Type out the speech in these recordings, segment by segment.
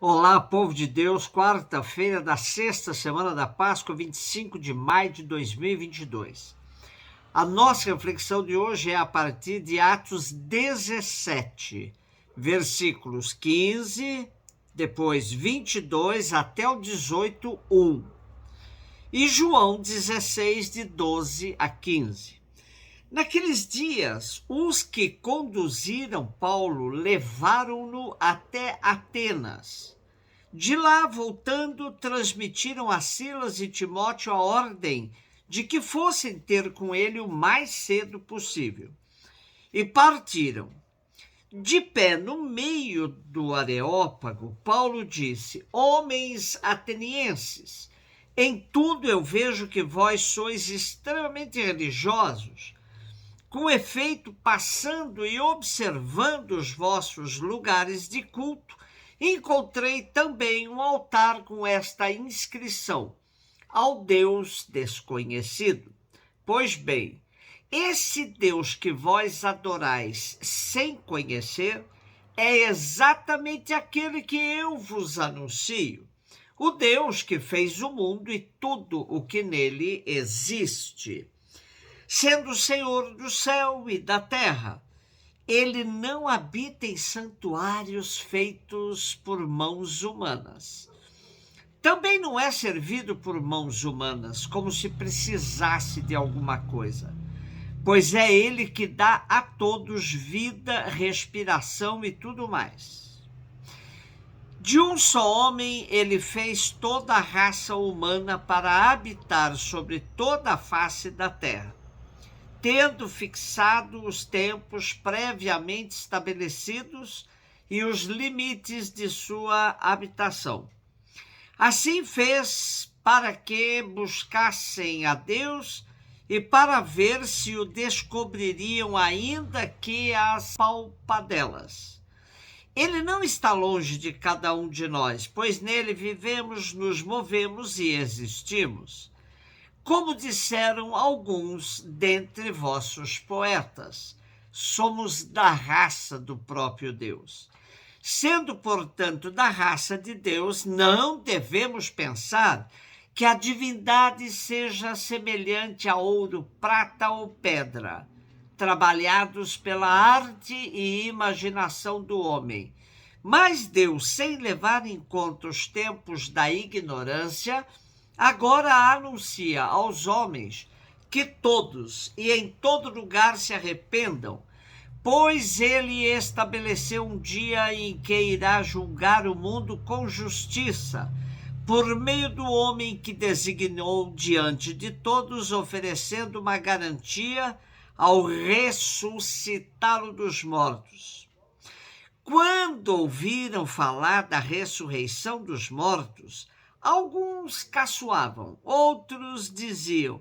Olá, povo de Deus, quarta-feira da sexta semana da Páscoa, 25 de maio de 2022. A nossa reflexão de hoje é a partir de Atos 17, versículos 15, depois 22 até o 18:1. E João 16, de 12 a 15. Naqueles dias, os que conduziram Paulo levaram-no até Atenas. De lá, voltando, transmitiram a Silas e Timóteo a ordem de que fossem ter com ele o mais cedo possível. E partiram. De pé no meio do Areópago, Paulo disse: Homens atenienses, em tudo eu vejo que vós sois extremamente religiosos. Com efeito, passando e observando os vossos lugares de culto, encontrei também um altar com esta inscrição: ao Deus desconhecido. Pois bem, esse Deus que vós adorais sem conhecer é exatamente aquele que eu vos anuncio, o Deus que fez o mundo e tudo o que nele existe. Sendo Senhor do céu e da terra, ele não habita em santuários feitos por mãos humanas. Também não é servido por mãos humanas, como se precisasse de alguma coisa, pois é ele que dá a todos vida, respiração e tudo mais. De um só homem ele fez toda a raça humana para habitar sobre toda a face da terra, tendo fixado os tempos previamente estabelecidos e os limites de sua habitação. Assim fez para que buscassem a Deus e para ver se o descobririam ainda que às palpadelas. Ele não está longe de cada um de nós, pois nele vivemos, nos movemos e existimos. Como disseram alguns dentre vossos poetas, somos da raça do próprio Deus. Sendo, portanto, da raça de Deus, não devemos pensar que a divindade seja semelhante a ouro, prata ou pedra, trabalhados pela arte e imaginação do homem. Mas Deus, sem levar em conta os tempos da ignorância, agora anuncia aos homens que todos e em todo lugar se arrependam, pois ele estabeleceu um dia em que irá julgar o mundo com justiça, por meio do homem que designou diante de todos, oferecendo uma garantia ao ressuscitá-lo dos mortos. Quando ouviram falar da ressurreição dos mortos, alguns caçoavam, outros diziam: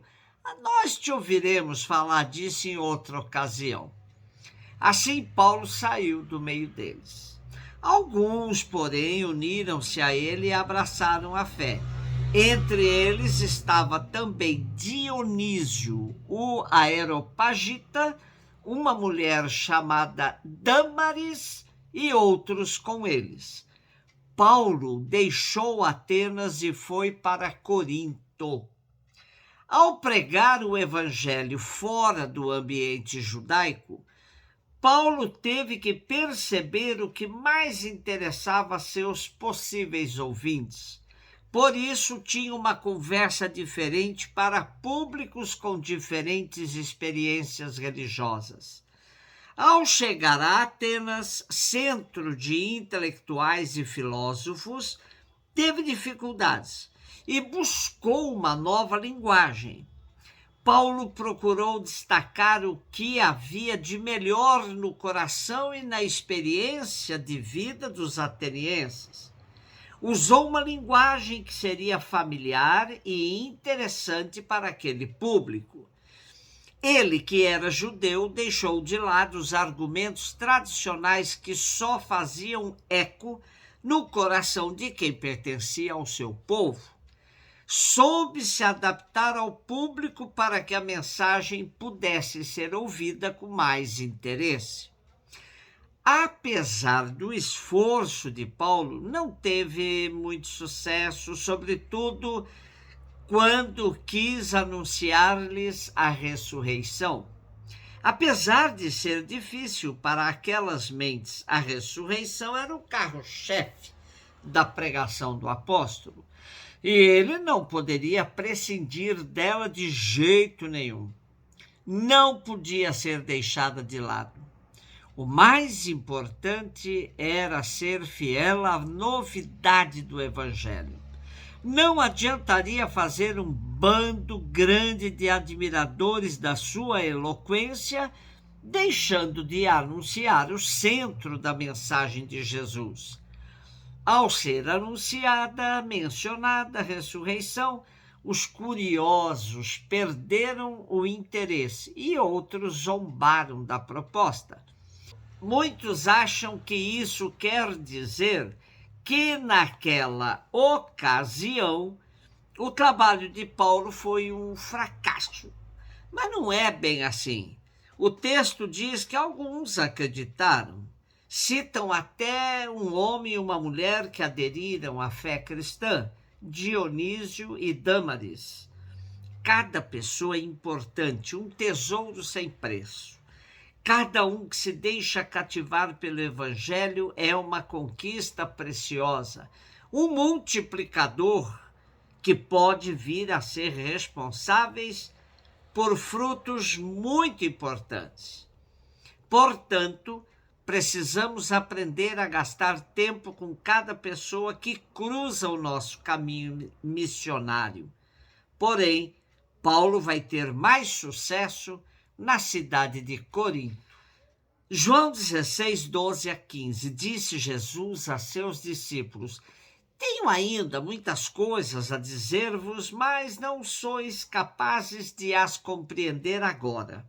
nós te ouviremos falar disso em outra ocasião. Assim Paulo saiu do meio deles. Alguns, porém, uniram-se a ele e abraçaram a fé. Entre eles estava também Dionísio, o Areopagita, uma mulher chamada Dâmaris e outros com eles. Paulo deixou Atenas e foi para Corinto. Ao pregar o evangelho fora do ambiente judaico, Paulo teve que perceber o que mais interessava a seus possíveis ouvintes. Por isso, tinha uma conversa diferente para públicos com diferentes experiências religiosas. Ao chegar a Atenas, centro de intelectuais e filósofos, teve dificuldades e buscou uma nova linguagem. Paulo procurou destacar o que havia de melhor no coração e na experiência de vida dos atenienses. Usou uma linguagem que seria familiar e interessante para aquele público. Ele, que era judeu, deixou de lado os argumentos tradicionais que só faziam eco no coração de quem pertencia ao seu povo. Soube se adaptar ao público para que a mensagem pudesse ser ouvida com mais interesse. Apesar do esforço de Paulo, não teve muito sucesso, sobretudo quando quis anunciar-lhes a ressurreição. Apesar de ser difícil para aquelas mentes, a ressurreição era o carro-chefe da pregação do apóstolo, e ele não poderia prescindir dela de jeito nenhum. Não podia ser deixada de lado. O mais importante era ser fiel à novidade do Evangelho. Não adiantaria fazer um bando grande de admiradores da sua eloquência, deixando de anunciar o centro da mensagem de Jesus. Ao ser mencionada a ressurreição, os curiosos perderam o interesse e outros zombaram da proposta. Muitos acham que isso quer dizer que naquela ocasião o trabalho de Paulo foi um fracasso. Mas não é bem assim. O texto diz que alguns acreditaram. Citam até um homem e uma mulher que aderiram à fé cristã, Dionísio e Dâmaris. Cada pessoa é importante, um tesouro sem preço. Cada um que se deixa cativar pelo Evangelho é uma conquista preciosa, um multiplicador que pode vir a ser responsáveis por frutos muito importantes. Portanto, precisamos aprender a gastar tempo com cada pessoa que cruza o nosso caminho missionário. Porém, Paulo vai ter mais sucesso na cidade de Corinto. João 16, 12 a 15, disse Jesus a seus discípulos: tenho ainda muitas coisas a dizer-vos, mas não sois capazes de as compreender agora.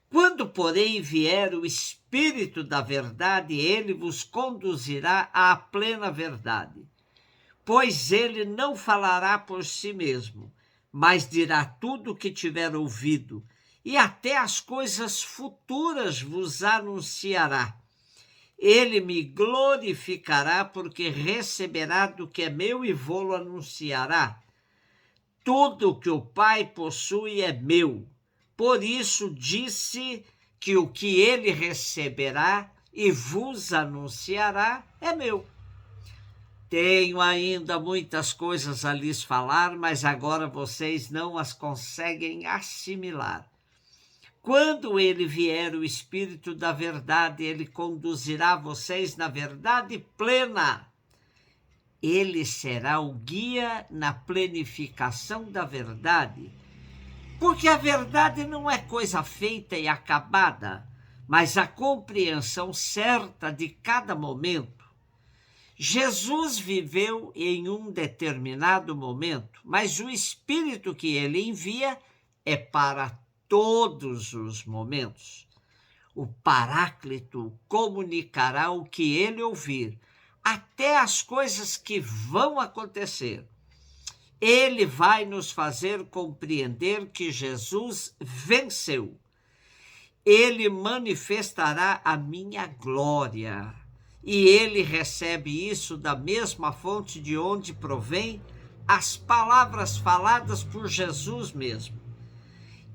Quando, porém, vier o Espírito da verdade, ele vos conduzirá à plena verdade. Pois ele não falará por si mesmo, mas dirá tudo o que tiver ouvido, e até as coisas futuras vos anunciará. Ele me glorificará, porque receberá do que é meu e vou-lo anunciará. Tudo o que o Pai possui é meu. Por isso disse que o que ele receberá e vos anunciará é meu. Tenho ainda muitas coisas a lhes falar, mas agora vocês não as conseguem assimilar. Quando ele vier, o Espírito da verdade, ele conduzirá vocês na verdade plena. Ele será o guia na plenificação da verdade. Porque a verdade não é coisa feita e acabada, mas a compreensão certa de cada momento. Jesus viveu em um determinado momento, mas o Espírito que ele envia é para todos os momentos. O Paráclito comunicará o que ele ouvir, até as coisas que vão acontecer. Ele vai nos fazer compreender que Jesus venceu. Ele manifestará a minha glória. E ele recebe isso da mesma fonte de onde provém as palavras faladas por Jesus mesmo.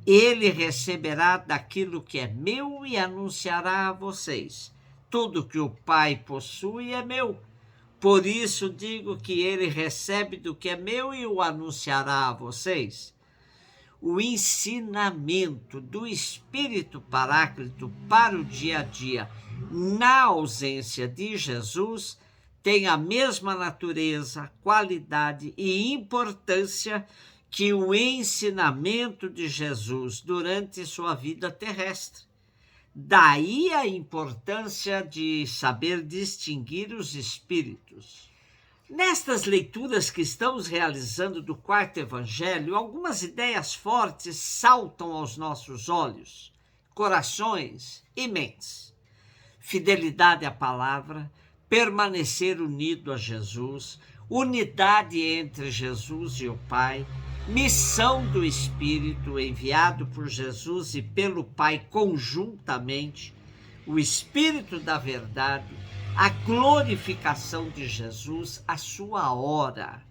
Ele receberá daquilo que é meu e anunciará a vocês. Tudo que o Pai possui é meu. Por isso digo que ele recebe do que é meu e o anunciará a vocês. O ensinamento do Espírito Paráclito para o dia a dia, na ausência de Jesus, tem a mesma natureza, qualidade e importância que o ensinamento de Jesus durante sua vida terrestre. Daí a importância de saber distinguir os espíritos. Nestas leituras que estamos realizando do quarto evangelho, algumas ideias fortes saltam aos nossos olhos, corações e mentes. Fidelidade à palavra, permanecer unido a Jesus, unidade entre Jesus e o Pai, missão do Espírito enviado por Jesus e pelo Pai conjuntamente, o Espírito da verdade, a glorificação de Jesus, a sua hora.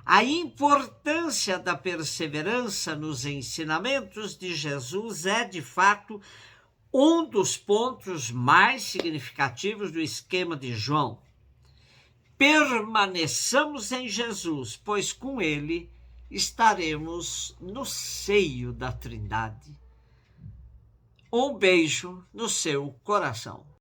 A importância da perseverança nos ensinamentos de Jesus é, de fato, um dos pontos mais significativos do esquema de João. Permaneçamos em Jesus, pois com ele estaremos no seio da Trindade. Um beijo no seu coração.